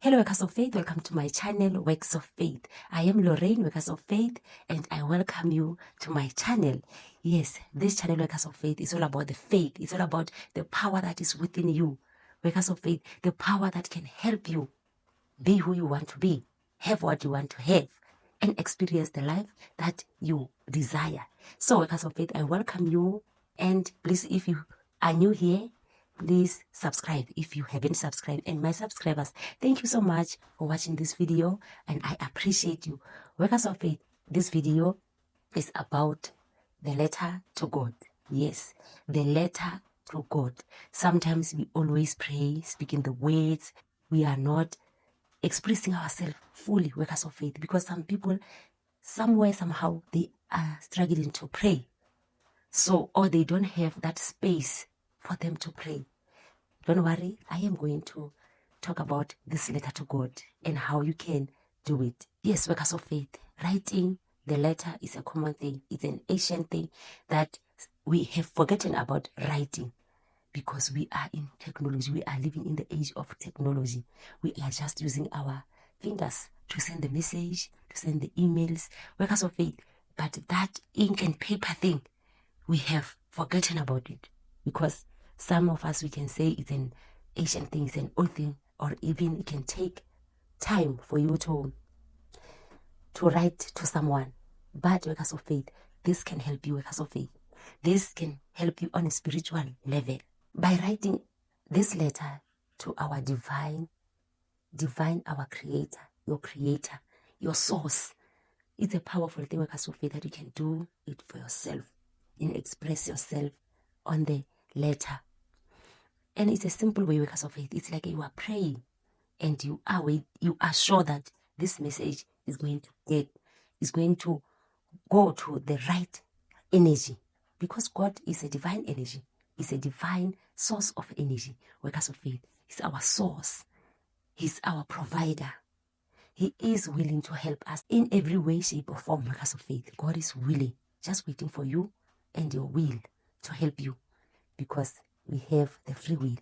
Hello, Workers of Faith. Welcome to my channel, Works of Faith. I am Lorraine, Workers of Faith, and I welcome you to my channel. Yes, this channel, Workers of Faith, is all about the faith. It's all about the power that is within you. Workers of Faith, the power that can help you be who you want to be, have what you want to have, and experience the life that you desire. So, Workers of Faith, I welcome you. And please, if you are new here, please subscribe if you haven't subscribed. And my subscribers, thank you so much for watching this video, and I appreciate you. Workers of Faith, this video is about the letter to God. Yes, the letter to God. Sometimes we always pray, speaking the words. We are not expressing ourselves fully, Workers of Faith, because some people, somewhere, somehow, they are struggling to pray. So, or they don't have that space for them to pray. Don't worry, I am going to talk about this letter to God and how you can do it. Yes, Workers of Faith, writing the letter is a common thing. It's an ancient thing that we have forgotten about writing because we are in technology. We are living in the age of technology. We are just using our fingers to send the message, to send the emails. Workers of Faith, but that ink and paper thing, we have forgotten about it because some of us, we can say it's an ancient thing, it's an old thing, or even it can take time for you to write to someone. But Workers of Faith, this can help you, Workers of Faith. This can help you on a spiritual level. By writing this letter to our divine, our creator, your source, it's a powerful thing, Workers of Faith, that you can do it for yourself and express yourself on the letter. And it's a simple way, Workers of Faith. It's like you are praying and you are sure that this message is going to go to the right energy, because God is a divine energy. It's a divine source of energy. Workers of Faith, He's our source. He's our provider. He is willing to help us in every way, shape, or form, Workers of Faith. God is willing, just waiting for you and your will to help you, because we have the free will.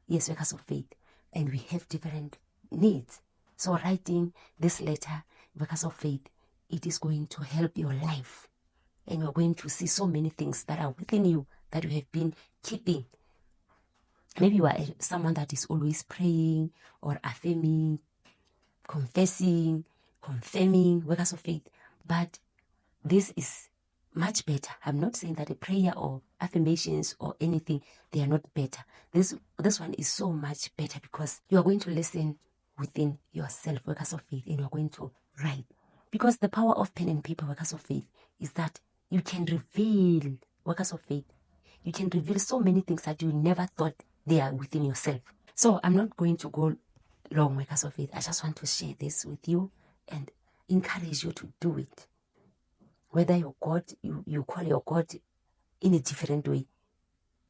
Yes, Workers of Faith, and we have different needs. So writing this letter, Workers of Faith, it is going to help your life. And you're going to see so many things that are within you that you have been keeping. Maybe you are someone that is always praying or affirming, confessing, confirming, Workers of Faith. But this is much better. I'm not saying that a prayer or affirmations or anything, they are not better. This one is so much better because you are going to listen within yourself, Workers of Faith, and you are going to write. Because the power of pen and paper, Workers of Faith, is that you can reveal, Workers of Faith, you can reveal so many things that you never thought they are within yourself. So I'm not going to go long, Workers of Faith. I just want to share this with you and encourage you to do it. Whether your God, you call your God in a different way.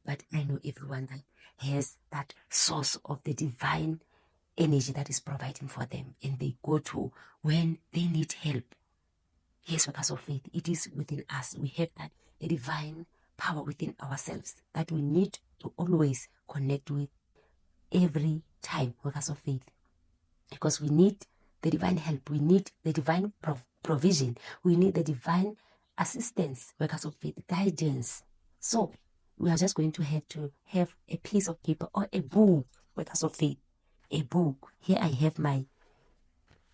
But I know everyone that has that source of the divine energy that is providing for them, and they go to when they need help. Yes, Workers of Faith, it is within us. We have that the divine power within ourselves that we need to always connect with every time, Workers of Faith, because we need the divine help. We need the divine provision. We need the divine assistance, Workers of Faith, guidance. So we are just going to have a piece of paper or a book, Workers of Faith, a book. Here I have my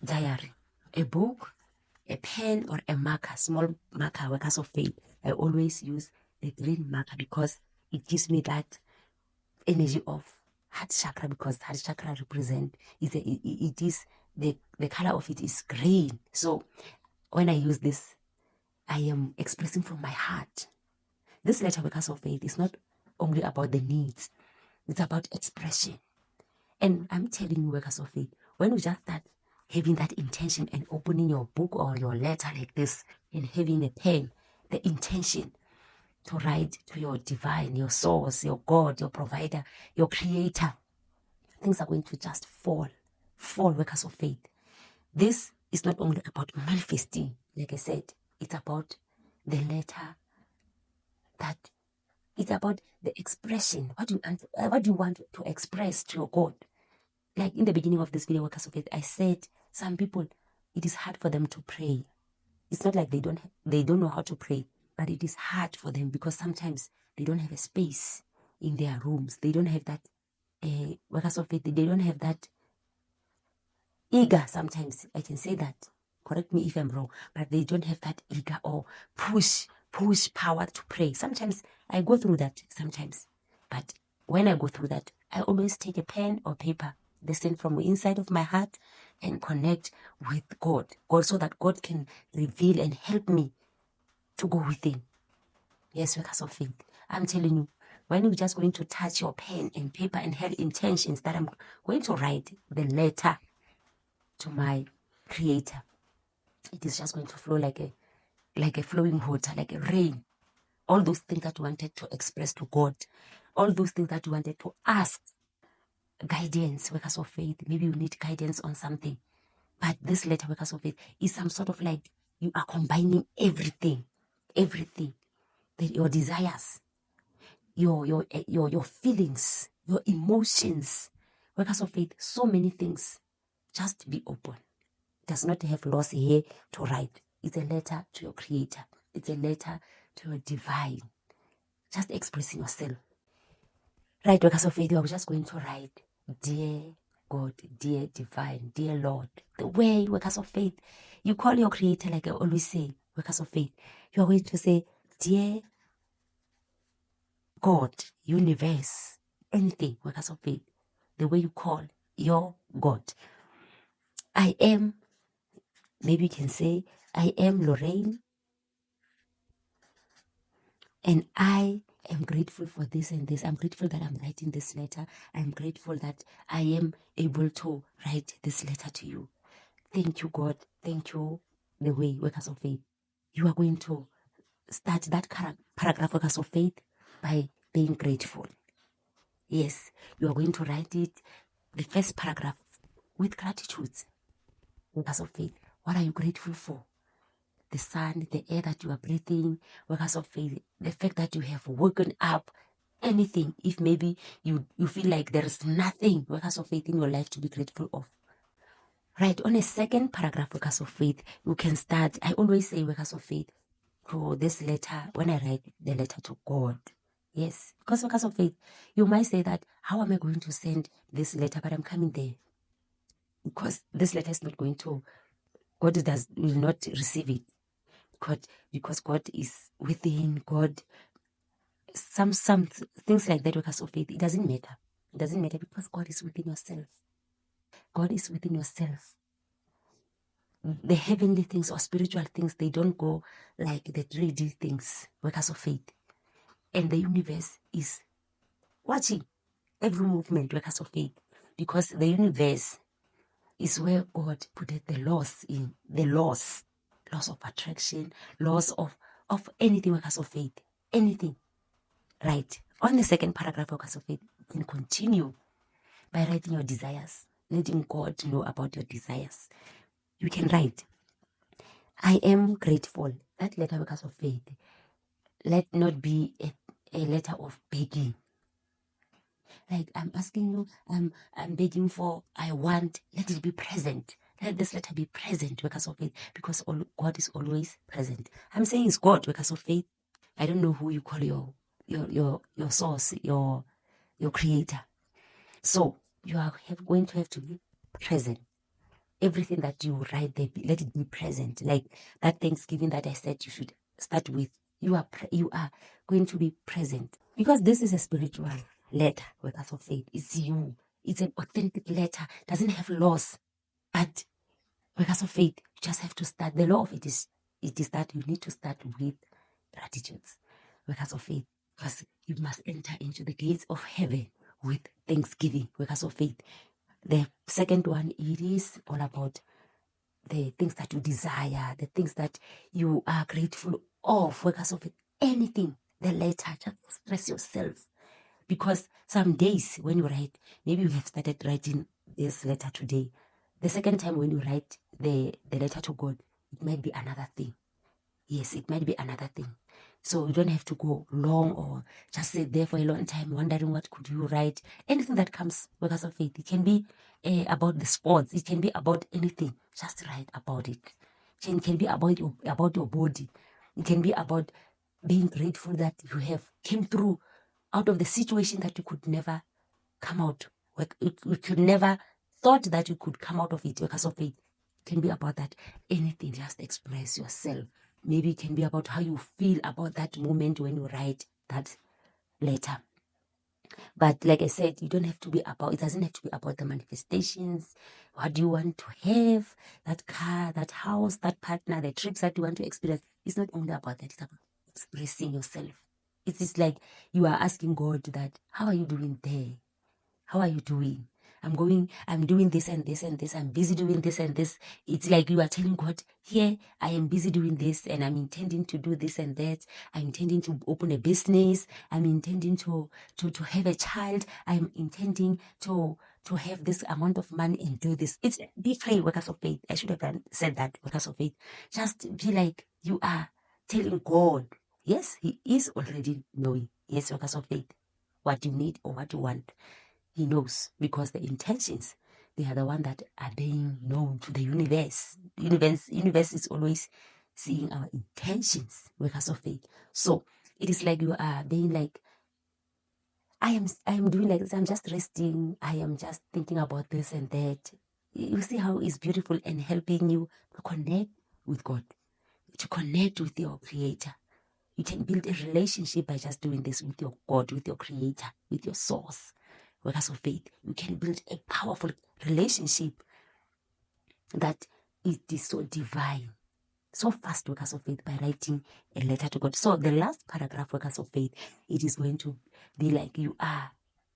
diary, a book, a pen or a marker, small marker, Workers of Faith. I always use the green marker because it gives me that energy of heart chakra, because heart chakra represent the color of it is green. So when I use this, I am expressing from my heart. This letter, Workers of Faith, is not only about the needs, it's about expression. And I'm telling you, Workers of Faith, when you just start having that intention and opening your book or your letter like this and having a pen, the intention to write to your divine, your source, your God, your provider, your creator, things are going to just fall, Workers of Faith. This is not only about manifesting, like I said, it's about the letter, that it's about the expression. What do you want to express to your God? Like in the beginning of this video, Workers of Faith, I said some people, it is hard for them to pray. It's not like they don't know how to pray, but it is hard for them because sometimes they don't have a space in their rooms. They don't have that, Workers of Faith, they don't have that eager. Sometimes I can say that, correct me if I'm wrong, but they don't have that eager or push power to pray. Sometimes I go through that sometimes, but when I go through that, I always take a pen or paper, listen from the inside of my heart and connect with God, so that God can reveal and help me to go within. Yes, Workers of Faith, I'm telling you, when you're just going to touch your pen and paper and have intentions that I'm going to write the letter to my Creator, it is just going to flow like a flowing water, like a rain. All those things that you wanted to express to God, all those things that you wanted to ask guidance, Workers of Faith. Maybe you need guidance on something, but this letter, Workers of Faith, is some sort of like you are combining everything, your desires, your feelings, your emotions, Workers of Faith, so many things. Just be open. Does not have loss here to write. It's a letter to your Creator. It's a letter to your divine. Just expressing yourself. Right, Workers of Faith, you are just going to write, dear God, dear divine, dear Lord. The way, Workers of Faith, you call your Creator, like I always say, Workers of Faith, you are going to say, dear God, universe, anything, Workers of Faith, the way you call your God. I am, maybe you can say, I am Lorraine, and I am grateful for this and this. I'm grateful that I'm writing this letter. I'm grateful that I am able to write this letter to you. Thank you, God. Thank you, the way, Workers of Faith. You are going to start that paragraph, Workers of Faith, by being grateful. Yes, you are going to write it, the first paragraph, with gratitude. Workers of Faith, what are you grateful for? The sun, the air that you are breathing, Workers of Faith, the fact that you have woken up, anything. If maybe you feel like there is nothing, Workers of Faith, in your life to be grateful of. Right, on a second paragraph, Workers of Faith, you can start. I always say, Workers of Faith, for this letter, when I write the letter to God. Yes, because Workers of Faith, you might say that, how am I going to send this letter? But I'm coming there. Because this letter is not going to, God will not receive it. Because God is within, God, some things like that, Workers of Faith, it doesn't matter. It doesn't matter because God is within yourself. God is within yourself. The heavenly things or spiritual things, they don't go like the 3D things, Workers of Faith. And the universe is watching every movement, Workers of Faith, because the universe is where God put the laws in, the laws of attraction, laws of anything, Workers of Faith, anything. Right. On the second paragraph, Workers of Faith, you can continue by writing your desires, letting God know about your desires. You can write, I am grateful. That letter, Workers of Faith, let not be a letter of begging. Like, I'm asking you, I'm begging for, I want, let it be present. Let this letter be present, Workers of Faith, because God is always present. I'm saying it's God, Workers of Faith. I don't know who you call your source, your Creator. So you are going to have to be present. Everything that you write there, let it be present. Like that Thanksgiving that I said you should start with. You are going to be present, because this is a spiritual letter, Workers of Faith. It's you. It's an authentic letter. Doesn't have loss. But Workers of Faith, you just have to start. The law of it is that you need to start with gratitude, Workers of Faith, because you must enter into the gates of heaven with thanksgiving, Workers of Faith. The second one, it is all about the things that you desire, the things that you are grateful of, Workers of Faith. Anything, the letter, just express yourself. Because some days when you write, maybe you have started writing this letter today. The second time when you write the letter to God, it might be another thing. Yes, it might be another thing. So you don't have to go long or just sit there for a long time wondering what could you write. Anything that comes workers of faith. It can be about the sports. It can be about anything. Just write about it. It can be about your body. It can be about being grateful that you have came through out of the situation that you could never come out. You could never thought that you could come out of it because of it. It can be about that. Anything, just express yourself. Maybe it can be about how you feel about that moment when you write that letter. But like I said, you don't have to be about, it doesn't have to be about the manifestations. What do you want to have? That car, that house, that partner, the trips that you want to experience. It's not only about that, it's about expressing yourself. It is like you are asking God that, how are you doing there? How are you doing? I'm doing this and this and this. I'm busy doing this and this. It's like you are telling God, here, I am busy doing this and I'm intending to do this and that. I'm intending to open a business. I'm intending to have a child. I'm intending to have this amount of money and do this. It's be free, workers of faith. I should have said that, workers of faith. Just be like you are telling God. Yes, He is already knowing. Yes, workers of faith, what you need or what you want. He knows, because the intentions, they are the one that are being known to the universe. Universe is always seeing our intentions, workers of faith. So it is like you are being like, I am doing like this, I'm just resting, I am just thinking about this and that. You see how it's beautiful and helping you to connect with God, to connect with your creator. You can build a relationship by just doing this with your God, with your creator, with your source. Workers of faith, you can build a powerful relationship that it is so divine, so fast, workers of faith, by writing a letter to God. So the last paragraph, workers of faith, it is going to be like you are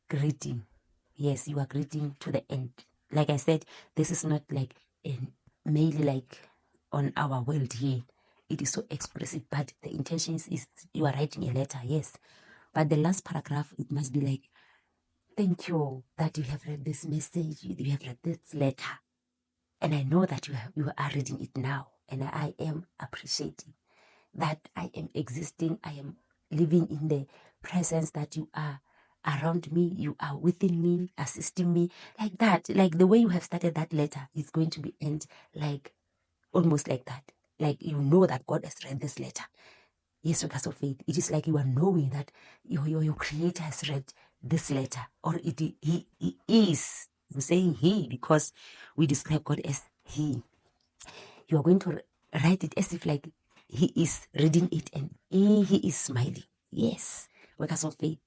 greeting. Yes, you are greeting to the end. Like I said, this is not like a mail like on our world here. It is so expressive, but the intention is you are writing a letter, yes. But the last paragraph, it must be like, thank you that you have read this message, you have read this letter. And I know that you are reading it now. And I am appreciating that I am existing. I am living in the presence that you are around me. You are within me, assisting me. Like that. Like the way you have started that letter is going to be end like almost like that. Like you know that God has read this letter. Yes, workers of faith. It is like you are knowing that your creator has read this letter, or he is. I'm saying he because we describe God as he. You are going to write it as if like he is reading it and he is smiling. Yes, workers of faith.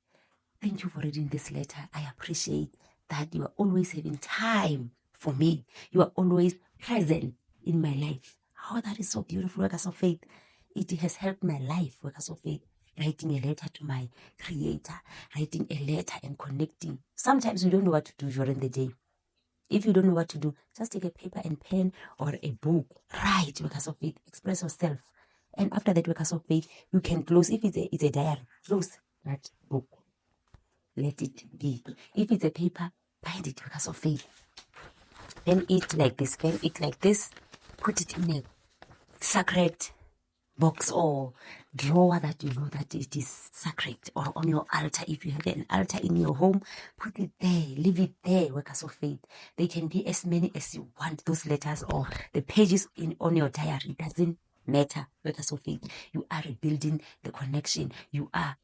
Thank you for reading this letter. I appreciate that you are always having time for me. You are always present in my life. Oh, that is so beautiful, workers of faith. It has helped my life, workers of faith. Writing a letter to my creator, writing a letter and connecting. Sometimes we don't know what to do during the day. If you don't know what to do, just take a paper and pen or a book. Write, workers of faith. Express yourself. And after that, workers of faith, you can close. If it's a diary, close that book. Let it be. If it's a paper, bind it, workers of faith. Then eat like this. Then eat like this. Put it in a sacred box or drawer that you know that it is sacred, or on your altar. If you have an altar in your home, put it there, leave it there, workers of faith. They can be as many as you want, those letters or the pages on your diary. It doesn't matter, workers of faith. You are rebuilding the connection. You are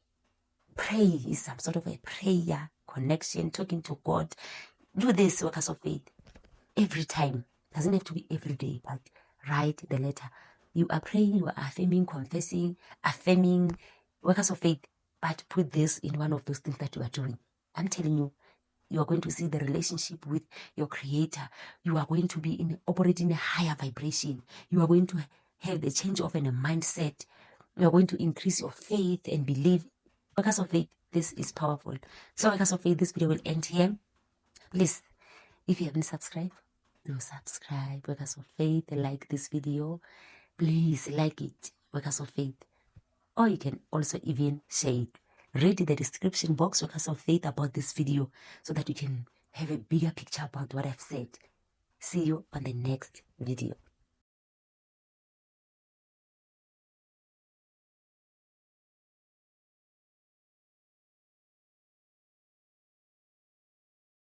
praying, is some sort of a prayer connection, talking to God. Do this, workers of faith, every time. Doesn't have to be every day, but write the letter. You are praying, you are affirming, confessing, affirming, workers of faith, but put this in one of those things that you are doing. I'm telling you, you are going to see the relationship with your creator. You are going to be operating a higher vibration. You are going to have the change of a mindset. You are going to increase your faith and believe. Workers of faith, this is powerful. So workers of faith, this video will end here. Please, if you haven't subscribed, do subscribe. Workers of faith, like this video. Please like it, workers of faith. Or you can also even share it. Read the description box, workers of faith, about this video so that you can have a bigger picture about what I've said. See you on the next video.